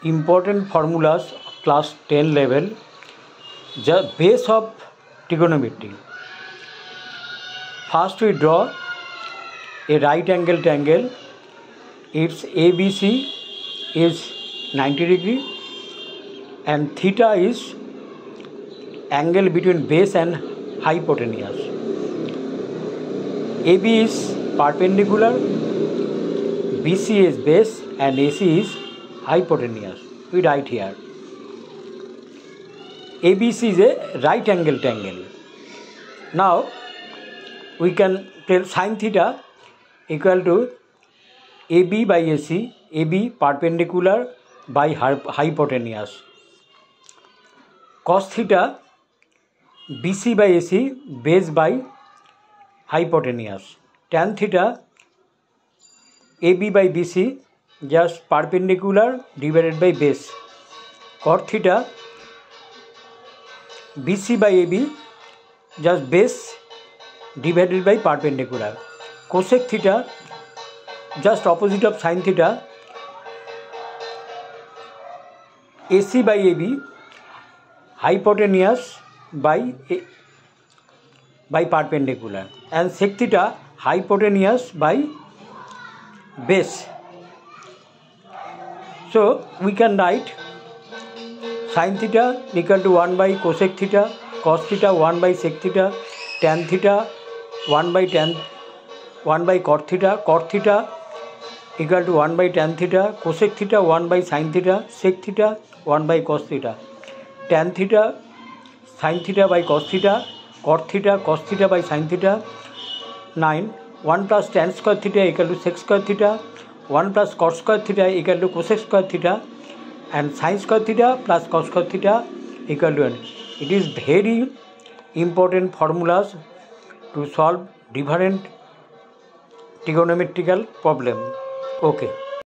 important formulas class 10 level, the base of trigonometry. First we draw a right angle triangle. Its ABC is 90 degree and theta is angle between base and hypotenuse. AB is perpendicular, BC is base and AC is hypotenuse. We write here. ABC is a right angle triangle. Now we can tell sin theta equal to AB by AC, AB perpendicular by hypotenuse. Cos theta BC by AC, base by hypotenuse. Tan theta AB by BC, just perpendicular divided by base. Cot theta BC by AB, just base divided by perpendicular. Cosec theta, just opposite of sin theta, AC by AB, hypotenuse by perpendicular, and sec theta hypotenuse by base. So we can write sin theta equal to 1 by cosec theta, cos theta 1 by sec theta, tan theta 1 by cot theta equal to 1 by tan theta, cosec theta 1 by sin theta, sec theta 1 by cos theta, tan theta sin theta by cos theta, cot theta cos theta by sin theta. 9. 1 plus tan square theta equal to sec square theta, 1 plus cot square theta equal to cosec square theta, and sin square theta plus cos square theta equal to 1. It is very important formulas to solve different trigonometrical problem. Okay.